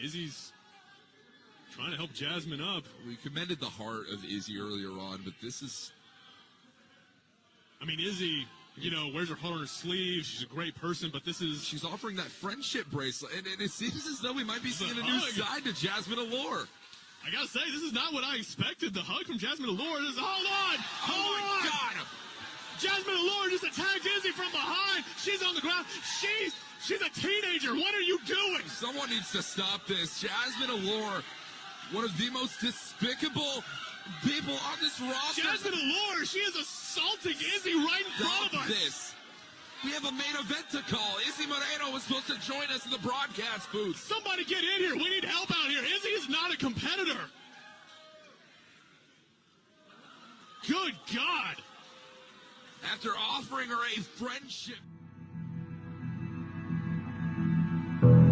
Izzy's trying to help Jasmine up. We commended the heart of Izzy earlier on, but this is... I mean, Izzy, you know, wears her heart on her sleeve. She's a great person, but this is... She's offering that friendship bracelet, and it seems as though we might be seeing a new side to Jasmine Allure. I gotta say, this is not what I expected. The hug from Jasmine Allure. Hold on! Oh my God! Jasmine Allure just attacked Izzy from behind. She's on the ground. She's a teenager. What are you doing? Someone needs to stop this. Jasmine Allure, one of the most despicable people on this roster. Jasmine Allure, she is assaulting Izzy right in front of us. We have a main event to call. Izzy Moreno was supposed to join us in the broadcast booth. Somebody get in here. We need help out here. Izzy is not a competitor. Good God. After offering her a friendship.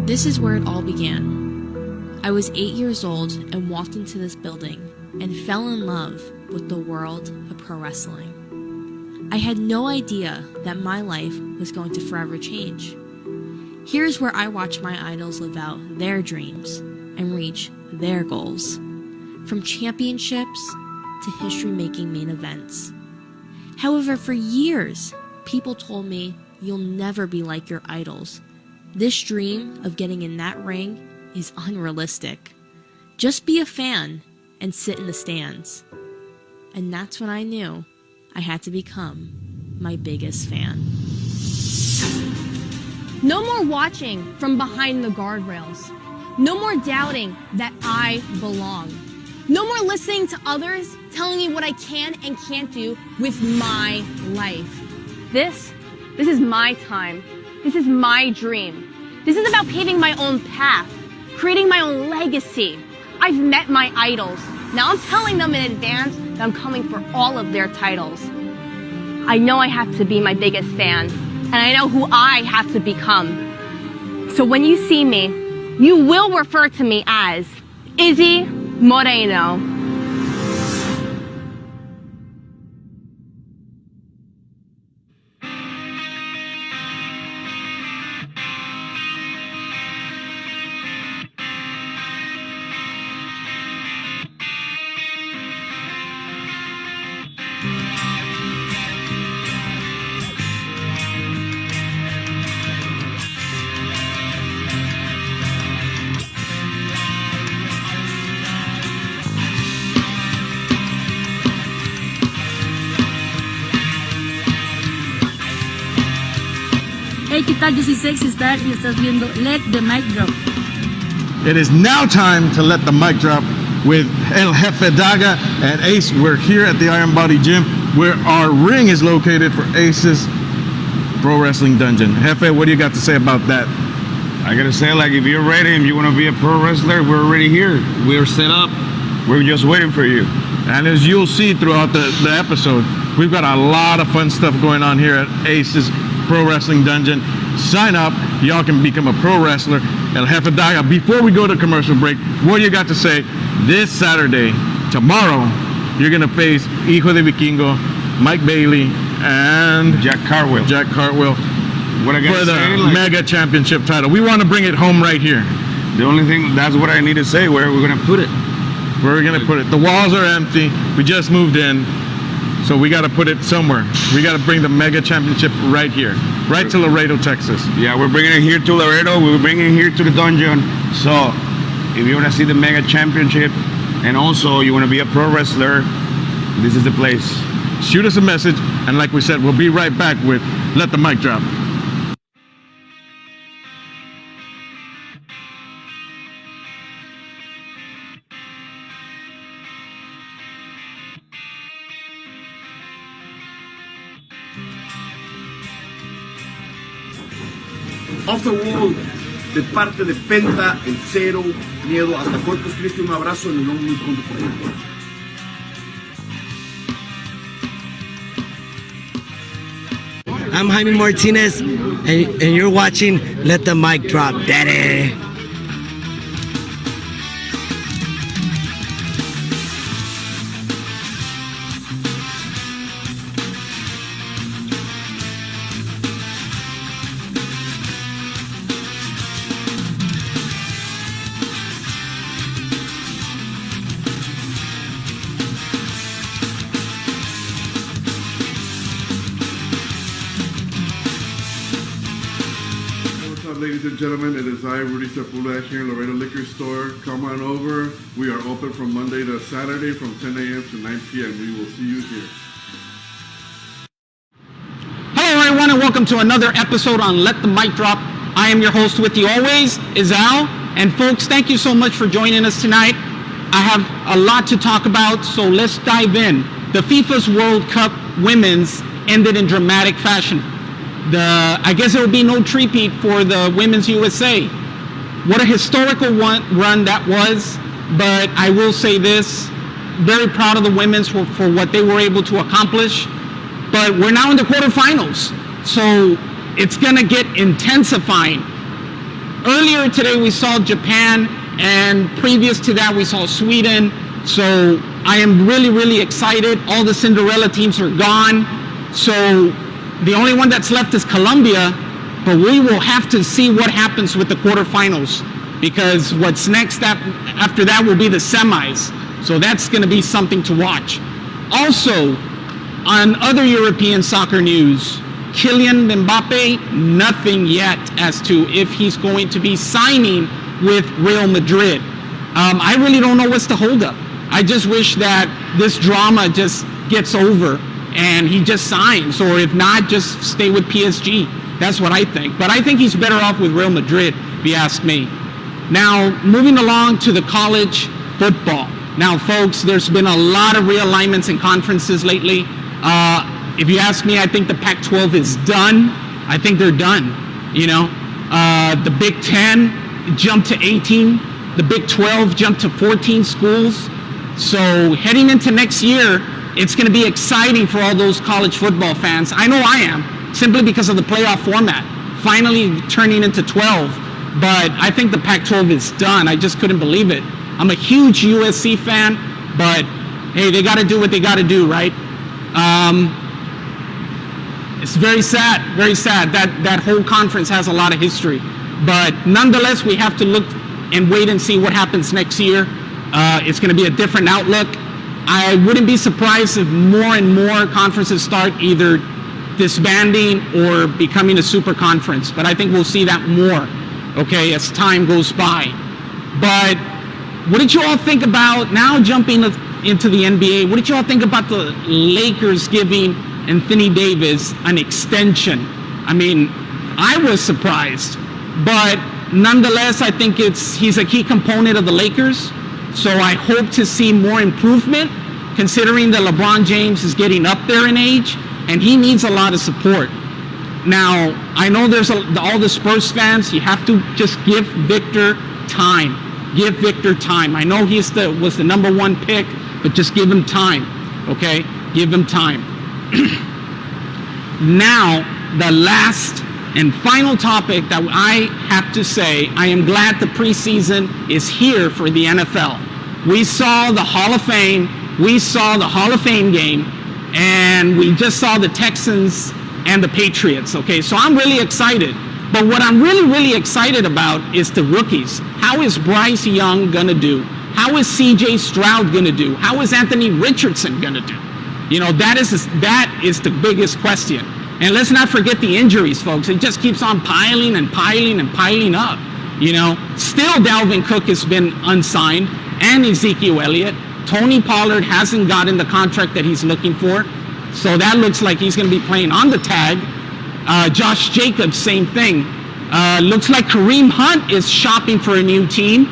This is where it all began. I was 8 years old and walked into this building and fell in love with the world of pro wrestling. I had no idea that my life was going to forever change. Here's where I watched my idols live out their dreams and reach their goals. From championships to history-making main events. However, for years, people told me, you'll never be like your idols. This dream of getting in that ring is unrealistic. Just be a fan and sit in the stands. And that's when I knew I had to become my biggest fan. No more watching from behind the guardrails. No more doubting that I belong. No more listening to others telling me what I can and can't do with my life. This is my time. This is my dream. This is about paving my own path, creating my own legacy. I've met my idols. Now I'm telling them in advance that I'm coming for all of their titles. I know I have to be my biggest fan, and I know who I have to become. So when you see me, you will refer to me as Izzy Moreno. Hey, ¿qué tal? Yo soy Sexy Star y estás viendo Let the Mic Drop. It is now time to let the mic drop with El Jefe Daga and Ace. We're here at the Iron Body Gym where our ring is located for Ace's Pro Wrestling Dungeon. Jefe, what do you got to say about that? I gotta say, like, if you're ready and you want to be a pro wrestler, we're already here. We're set up. We're just waiting for you. And as you'll see throughout the episode, we've got a lot of fun stuff going on here at Ace's Pro Wrestling Dungeon. Sign up. Y'all can become a pro wrestler. El Jefe Daga, before we go to commercial break, what do you got to say? This Saturday, tomorrow, you're going to face Hijo de Vikingo, Mike Bailey, and Jack Cartwheel. What I gotta for the say, like, Mega Championship title. We want to bring it home right here. The only thing, that's what I need to say, where we're going to put it. Where are we going to put it? The walls are empty. We just moved in. So we got to put it somewhere. We got to bring the Mega Championship right here. Right to Laredo, Texas. Yeah, we're bringing it here to Laredo. We're bringing it here to the dungeon. So if you want to see the Mega Championship and also you want to be a pro wrestler, this is the place. Shoot us a message. And like we said, we'll be right back with Let the Mic Drop. Off the Wall, de parte de Penta, el Cero, Miedo, hasta Corpus Christi, un abrazo en el nombre muy pronto por ahí. I'm Jaime Martinez, and you're watching Let the Mic Drop, Daddy. Ladies and gentlemen, it is I, Rudy Sepulveda, here in Laredo Liquor Store. Come on over. We are open from Monday to Saturday from 10 a.m. to 9 p.m. We will see you here. Hello, everyone, and welcome to another episode on Let the Mic Drop. I am your host with you always, Izal. And folks, thank you so much for joining us tonight. I have a lot to talk about, so let's dive in. The FIFA's World Cup Women's ended in dramatic fashion. I guess there will be no three-peat for the Women's USA. What a historical run that was, but I will say this, very proud of the women's for what they were able to accomplish. But we're now in the quarterfinals, so it's gonna get intensifying. Earlier today we saw Japan, and previous to that we saw Sweden, so I am really, really excited. All the Cinderella teams are gone, so the only one that's left is Colombia, but we will have to see what happens with the quarterfinals, because what's next after that will be the semis. So that's going to be something to watch. Also, on other European soccer news, Kylian Mbappe, nothing yet as to if he's going to be signing with Real Madrid. I really don't know what's the holdup. I just wish that this drama just gets over and he just signs, or if not, just stay with PSG. That's what I think. But I think he's better off with Real Madrid, if you ask me. Now, moving along to the college football. Now, folks, there's been a lot of realignments in conferences lately. If you ask me, I think the Pac-12 is done. I think they're done, you know. The Big 10 jumped to 18. The Big 12 jumped to 14 schools. So heading into next year, it's going to be exciting for all those college football fans. I know I am, simply because of the playoff format, finally turning into 12. But I think the Pac-12 is done. I just couldn't believe it. I'm a huge USC fan, but hey, they got to do what they got to do, right? It's very sad, very sad. That whole conference has a lot of history. But nonetheless, we have to look and wait and see what happens next year. It's going to be a different outlook. I wouldn't be surprised if more and more conferences start either disbanding or becoming a super conference, but I think we'll see that more, okay, as time goes by. But what did you all think about, now jumping into the NBA, what did you all think about the Lakers giving Anthony Davis an extension? I mean, I was surprised, but nonetheless, I think he's a key component of the Lakers. So I hope to see more improvement, considering that LeBron James is getting up there in age and he needs a lot of support. Now, I know there's all the Spurs fans, you have to just give Victor time. Give Victor time. I know he was the number one pick, but just give him time, okay? Give him time. Now, the last and final topic that I have to say, I am glad the preseason is here for the NFL. We saw the Hall of Fame, we saw the Hall of Fame game, and we just saw the Texans and the Patriots, okay? So I'm really excited. But what I'm really, really excited about is the rookies. How is Bryce Young gonna do? How is CJ Stroud gonna do? How is Anthony Richardson gonna do? You know, that is the biggest question. And let's not forget the injuries, folks. It just keeps on piling and piling and piling up. You know, still Dalvin Cook has been unsigned, and Ezekiel Elliott. Tony Pollard hasn't gotten the contract that he's looking for, so that looks like he's going to be playing on the tag. Josh Jacobs, same thing. Looks like Kareem Hunt is shopping for a new team,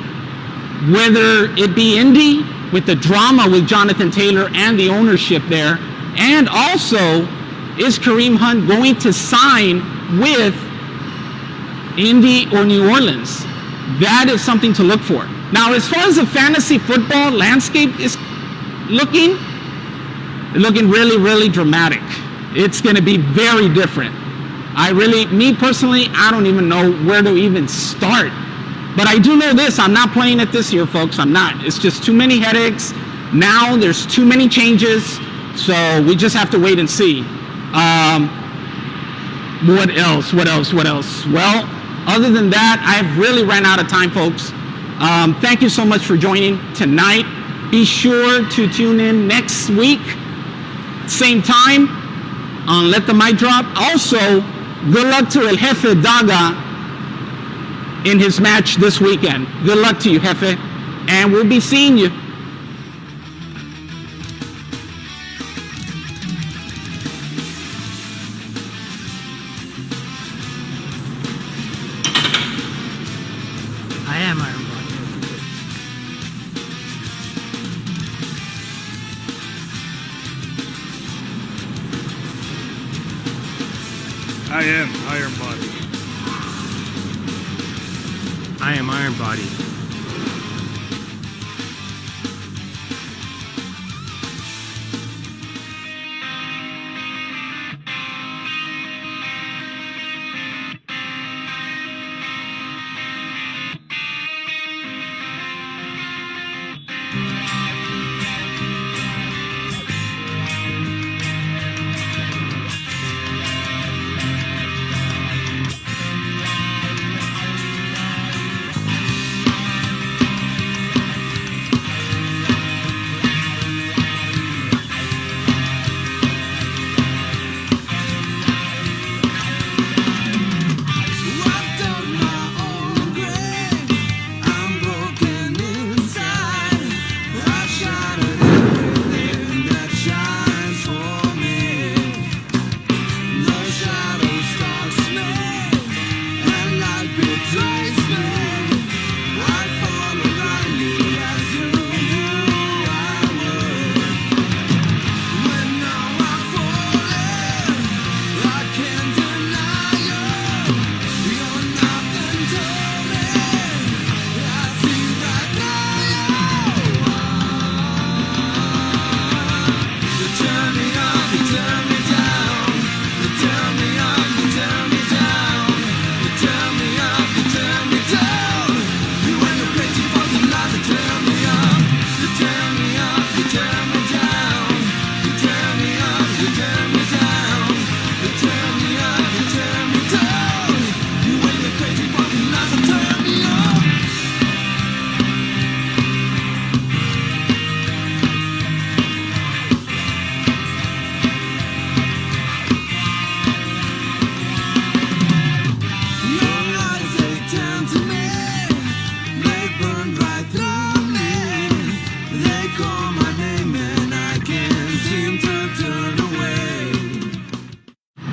whether it be Indy with the drama with Jonathan Taylor and the ownership there, and also, is Kareem Hunt going to sign with Indy or New Orleans. That is something to look for. Now, as far as the fantasy football landscape is looking really, really dramatic. It's going to be very different. Me personally, I don't even know where to even start. But I do know this, I'm not playing it this year, folks. I'm not. It's just too many headaches. Now there's too many changes. So we just have to wait and see. What else? Well, other than that, I've really ran out of time, folks. Thank you so much for joining tonight. Be sure to tune in next week, same time, on Let the Mic Drop. Also, good luck to El Jefe Daga in his match this weekend. Good luck to you, Jefe. And we'll be seeing you. I am Iron Body. I am Iron Body. I am Iron Body.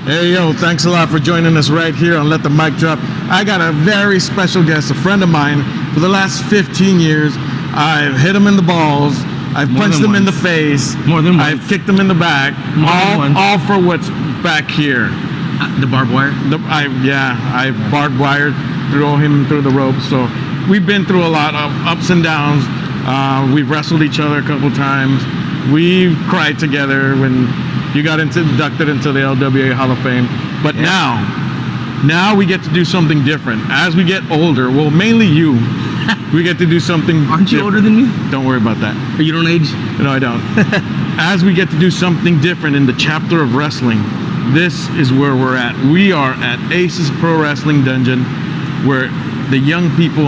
Hey, yo, thanks a lot for joining us right here on Let the Mic Drop. I got a very special guest, a friend of mine. For the last 15 years, I've hit him in the balls, I've punched him in the face, I've kicked him in the back, all for what's back here. The barbed wire? I barbed wired, threw him through the ropes. So we've been through a lot of ups and downs. We've wrestled each other a couple times. We've cried together when you got inducted into the LWA Hall of Fame. But now we get to do something different. As we get older, well, mainly you, we get to do something Aren't you different. older than me? Don't worry about that. You don't age? No, I don't. As we get to do something different in the chapter of wrestling, this is where we're at. We are at Aces Pro Wrestling Dungeon, where the young people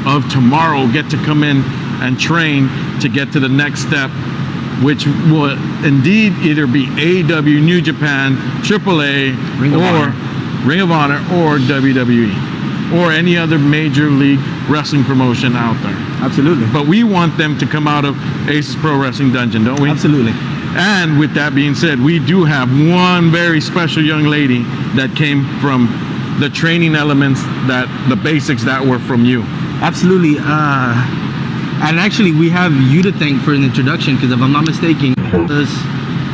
of tomorrow get to come in and train to get to the next step, which will indeed either be AEW, New Japan, AAA, Ring of Honor, or WWE, or any other major league wrestling promotion out there. Absolutely. But we want them to come out of Aces Pro Wrestling Dungeon, don't we? Absolutely. And with that being said, we do have one very special young lady that came from the training elements, that the basics that were from you. Absolutely. And actually, we have you to thank for an introduction, because if I'm not mistaken,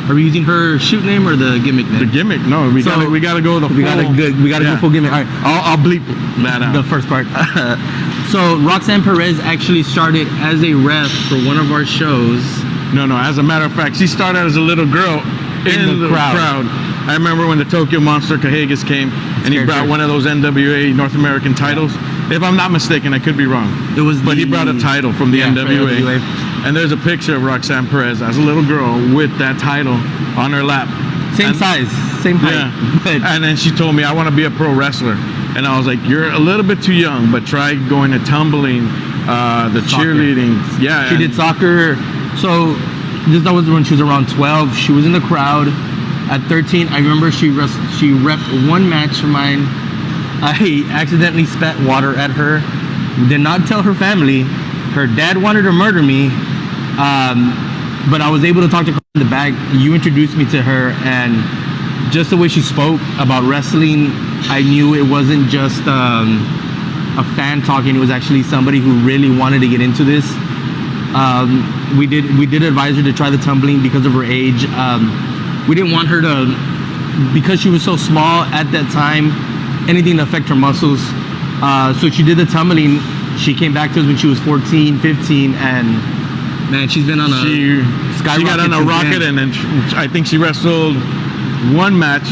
Are we using her shoot name or the gimmick name? The gimmick. No, we gotta go the full. We gotta go full gimmick. All right, I'll bleep that out. The first part. So Roxanne Perez actually started as a ref for one of our shows. No. As a matter of fact, she started as a little girl in the crowd. I remember when the Tokyo Monster Cajegas came and he brought one of those NWA North American titles. If I'm not mistaken, I could be wrong. But he brought a title from the NWA. And there's a picture of Roxanne Perez as a little girl with that title on her lap. Same size, same height. Yeah. And then she told me, I want to be a pro wrestler. And I was like, you're a little bit too young, but try going to tumbling, the cheerleading. Yeah. She did soccer. So that was when she was around 12. She was in the crowd. At 13, I remember she repped one match of mine. I accidentally spat water at her. Did not tell her family. Her dad wanted to murder me. But I was able to talk to her in the back. You introduced me to her, and just the way she spoke about wrestling, I knew it wasn't just a fan talking. It was actually somebody who really wanted to get into this. We did advise her to try the tumbling because of her age. We didn't want her to, because she was so small at that time, anything to affect her muscles. So she did the tumbling. She came back to us when she was 14, 15, and man, she's been on a skyrocket. She got on a rocket, and then I think she wrestled one match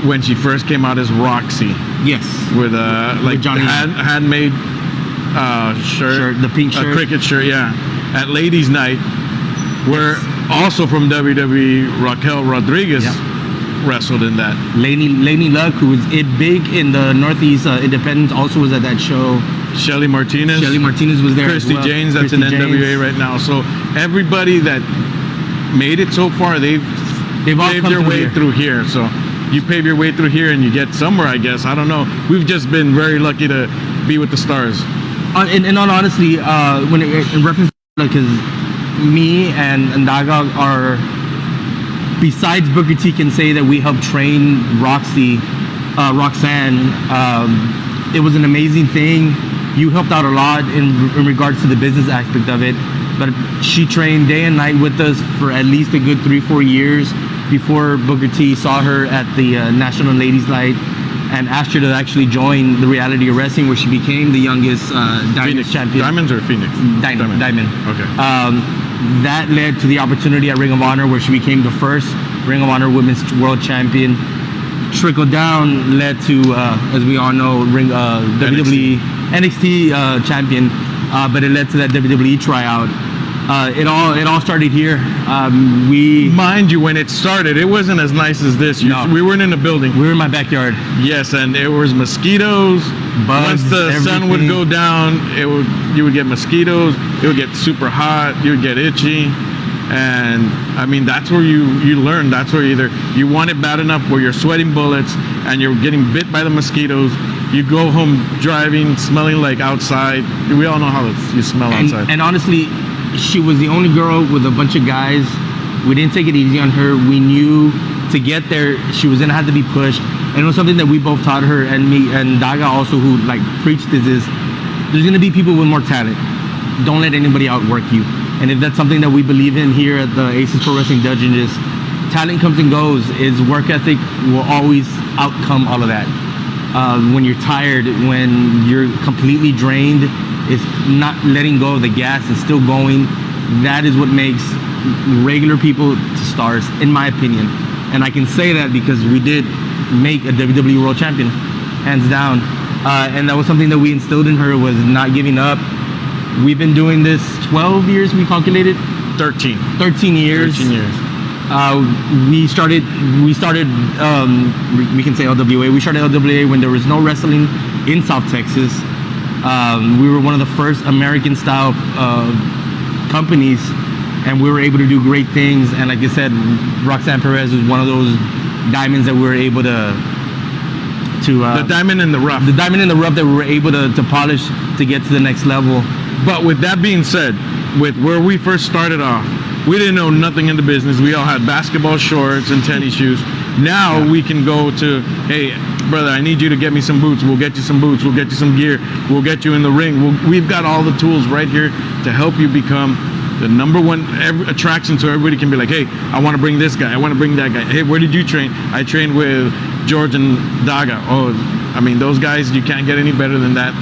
when she first came out as Roxy. Yes. With like Johnny handmade shirt, the pink shirt, a cricket shirt, yeah. At Ladies Night, where also from WWE, Raquel Rodriguez wrestled in that. Lainey Luck, who was big in the Northeast Independence, also was at that show. Shelly Martinez was there. Christy Janes, that's in NWA right now. So everybody that made it so far, they've paved their way through here. So you pave your way through here and you get somewhere, I guess. I don't know. We've just been very lucky to be with the stars. And honestly, when in reference, because me and Daga are, besides Booker T can say that we helped train Roxanne, it was an amazing thing. You helped out a lot in regards to the business aspect of it, but she trained day and night with us for at least a good 3-4 years before Booker T saw her at the National Ladies Night and asked her to actually join the reality of wrestling, where she became the youngest Diamond champion. Diamonds or Phoenix? Diamond. Okay. That led to the opportunity at Ring of Honor, where she became the first Ring of Honor Women's World Champion. Trickled down, led to, as we all know, WWE NXT champion, but it led to that WWE tryout. It all started here. Mind you, when it started, it wasn't as nice as this. We weren't in the building. We were in my backyard. Yes, and there was mosquitoes. Bugs, once the sun would go down, you would get mosquitoes. It would get super hot. You would get itchy. And I mean, that's where you learn. That's where either you want it bad enough where you're sweating bullets and you're getting bit by the mosquitoes. You go home driving, smelling like outside. We all know how you smell outside. And honestly, she was the only girl with a bunch of guys. We didn't take it easy on her. We knew to get there, she was gonna have to be pushed. And it was something that we both taught her, and me and Daga also, who like preached this, is there's gonna be people with more talent. Don't let anybody outwork you. And if that's something that we believe in here at the Aces Pro Wrestling Dungeon, is talent comes and goes, is work ethic will always outcome all of that. When you're tired, when you're completely drained, it's not letting go of the gas and still going. That is what makes regular people to stars, in my opinion. And I can say that because we did make a WWE World Champion, hands down. And that was something that we instilled in her, was not giving up. We've been doing this 12 years, we calculated? 13 years. 13 years. We started, we can say LWA. We started LWA when there was no wrestling in South Texas. We were one of the first American style companies, and we were able to do great things. And like I said, Roxanne Perez was one of those diamonds that we were able to the diamond in the rough. The diamond in the rough that we were able to polish to get to the next level. But with that being said, with where we first started off, we didn't know nothing in the business. We all had basketball shorts and tennis shoes. Now we can go to, hey, brother, I need you to get me some boots. We'll get you some boots. We'll get you some gear. We'll get you in the ring. We've got all the tools right here to help you become the number one attraction, so everybody can be like, hey, I want to bring this guy, I want to bring that guy. Hey, where did you train? I trained with George and Daga. Oh, I mean, those guys, you can't get any better than that.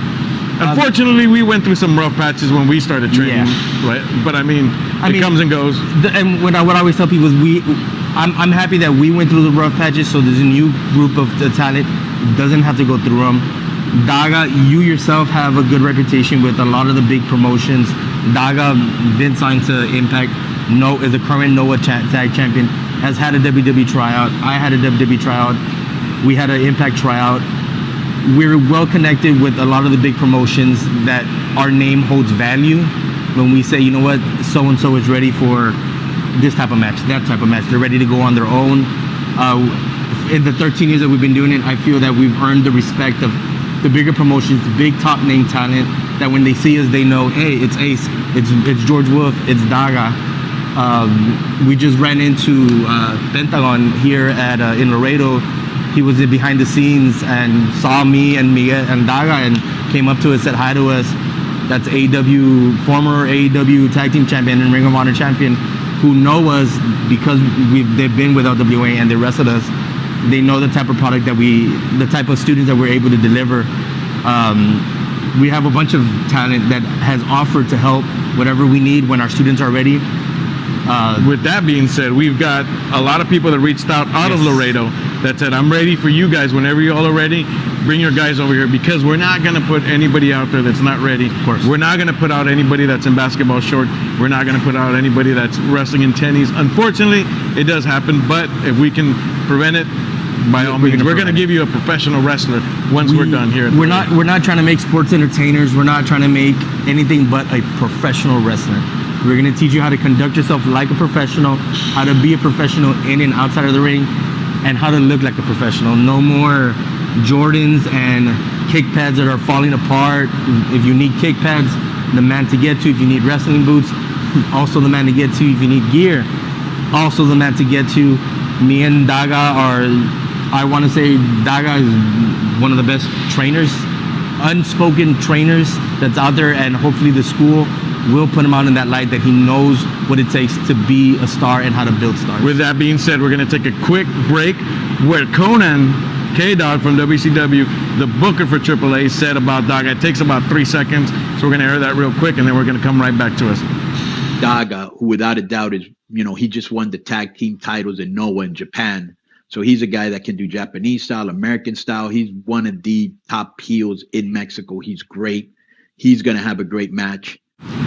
Unfortunately, we went through some rough patches when we started training, right? But I mean, it comes and goes. And what I always tell people is I'm happy that we went through the rough patches, so there's a new group of the talent doesn't have to go through them. Daga, you yourself have a good reputation with a lot of the big promotions. Daga been signed to Impact. Is a current NOAH tag champion. Has had a WWE tryout. I had a WWE tryout. We had an Impact tryout. We're well connected with a lot of the big promotions that our name holds value. When we say, you know what, so and so is ready for this type of match, that type of match, they're ready to go on their own. In the 13 years that we've been doing it, I feel that we've earned the respect of the bigger promotions, big top name talent, that when they see us, they know, hey, it's Ace, it's George Wolf, it's Daga. We just ran into Pentagon here at in Laredo. He was behind the scenes and saw me and Miguel and Daga and came up to us, said hi to us. That's former AAW tag team champion and Ring of Honor champion, who know us because they've been with LWA and they wrestled us. They know the type of product that the type of students that we're able to deliver. We have a bunch of talent that has offered to help whatever we need when our students are ready. With that being said, we've got a lot of people that reached out of Laredo that said, I'm ready for you guys. Whenever you all are ready, bring your guys over here, because we're not going to put anybody out there that's not ready. Of course. We're not going to put out anybody that's in basketball short. We're not going to put out anybody that's wrestling in tennies. Unfortunately, it does happen, but if we can prevent it, by all means, we're going to give you a professional wrestler once we're done here. We're not trying to make sports entertainers. We're not trying to make anything but a professional wrestler. We're going to teach you how to conduct yourself like a professional, how to be a professional in and outside of the ring, and how to look like a professional. No more Jordans and kick pads that are falling apart. If you need kick pads, the man to get to. If you need wrestling boots, also the man to get to. If you need gear, also the man to get to. Me and Daga I want to say Daga is one of the best trainers, unspoken trainers that's out there, and hopefully the school will put him out in that light that he knows what it takes to be a star and how to build stars. With that being said, we're going to take a quick break where Conan K-Dog from WCW, the booker for AAA, said about Daga. It takes about 3 seconds, so we're going to air that real quick, and then we're going to come right back to us. Daga, who without a doubt is, he just won the tag team titles in Noah in Japan. So he's a guy that can do Japanese style, American style. He's one of the top heels in Mexico. He's great. He's going to have a great match.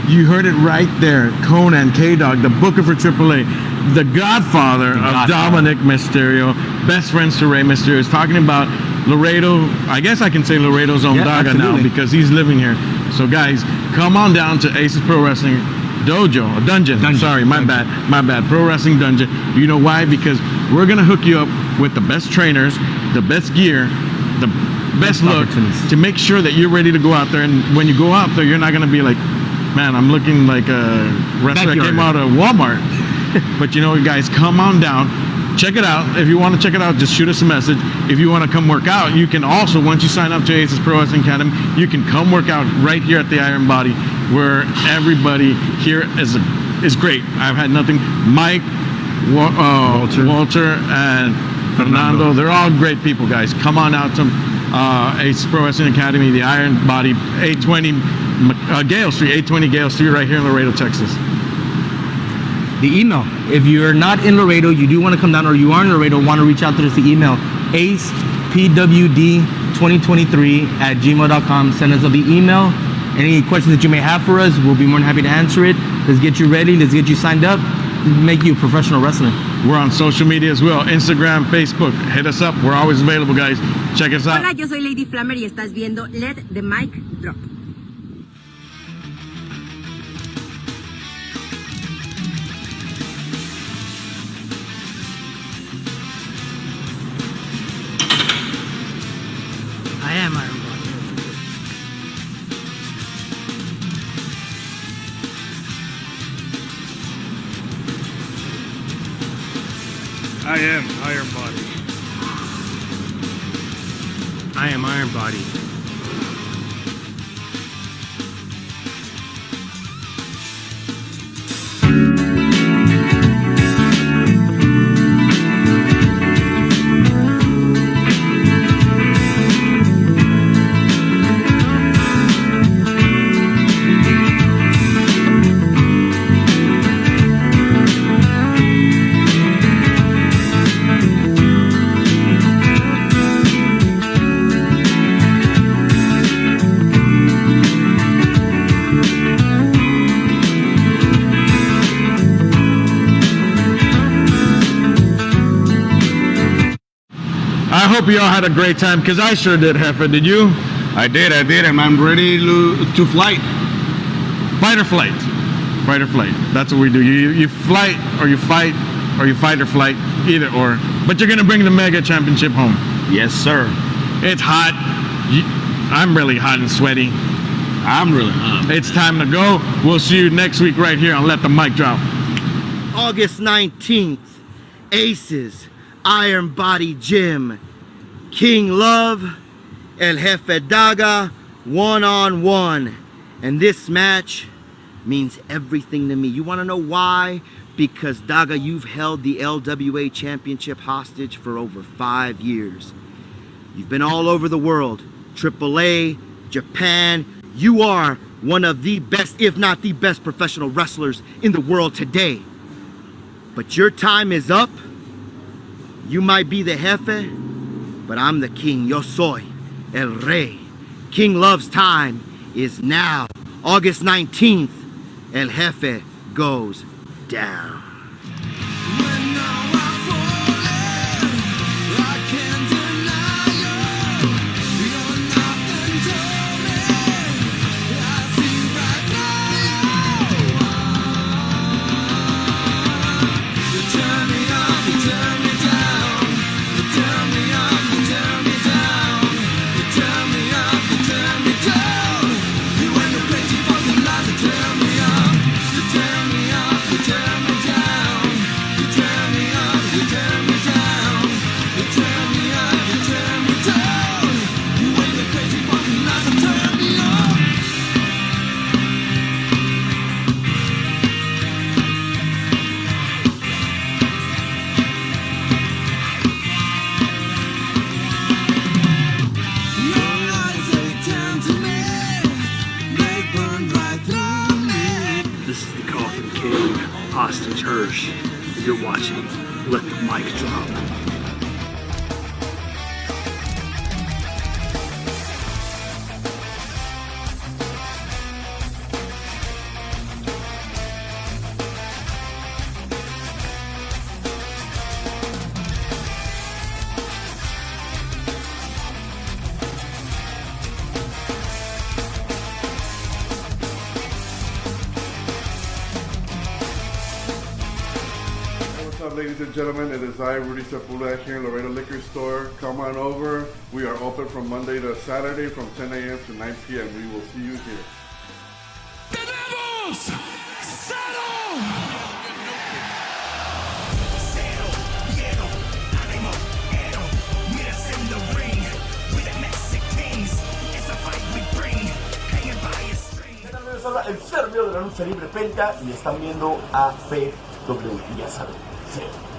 You heard it right there. Conan K-Dog, the booker for AAA, the godfather of Dominic Mysterio, best friends to Rey Mysterio, is talking about Laredo. I guess I can say Laredo's own Daga now because he's living here. So guys, come on down to Aces Pro Wrestling Dungeon. Sorry, my bad. Pro Wrestling Dungeon. You know why? Because we're going to hook you up with the best trainers, the best gear, the best look to make sure that you're ready to go out there. And when you go out there, you're not going to be like, man, I'm looking like a wrestler that came out of Walmart. But you know, guys, come on down. Check it out. If you want to check it out, just shoot us a message. If you want to come work out, you can also, once you sign up to Aces Pro Wrestling Academy, you can come work out right here at the Iron Body, where everybody here is great. I've had nothing. Mike, Walter, and Fernando, they're all great people, guys. Come on out to Aces Pro Wrestling Academy, the Iron Body, 820 Gale Street, 820 Gale Street, right here in Laredo, Texas. The email. If you're not in Laredo, you do want to come down, or you are in Laredo, want to reach out to us, the email, acepwd2023@gmail.com. Send us the email. Any questions that you may have for us, we'll be more than happy to answer it. Let's get you ready. Let's get you signed up. Make you a professional wrestler. We're on social media as well. Instagram, Facebook. Hit us up. We're always available, guys. Check us out. Hola, yo soy Lady Flammer y estás viendo Let the Mic Drop. I am Iron Body. I am Iron Body. I am Iron Body. hope you all had a great time, because I sure did, Jefe. Did you? I did, and I'm ready to flight. Fight or flight? Fight or flight. That's what we do. You flight or you fight, or you fight or flight, either or. But you're gonna bring the Mega Championship home. Yes, sir. It's hot. I'm really hot and sweaty. I'm really hot. It's time to go. We'll see you next week right here on Let the Mic Drop. August 19th, Aces, Iron Body Gym, King Love, El Jefe Daga, one-on-one. And this match means everything to me. You want to know why? Because Daga, you've held the LWA Championship hostage for over 5 years. You've been all over the world, AAA, Japan. You are one of the best, if not the best, professional wrestlers in the world today. But your time is up. You might be the jefe, but I'm the king. Yo soy el rey. King Love's time is now. August 19th, El Jefe goes down. Hostage Hirsch. You're watching Let the Mic Drop. What's up, ladies and gentlemen? It is I, Rudy Sepulveda, here in Laredo Liquor Store. Come on over. We are open from Monday to Saturday from 10 a.m. to 9 p.m. We will see you here. ¡Tenemos! ¡Cero! Les habla el Serbio de la lucha libre Penta y están viendo APW. Ya saben, cero.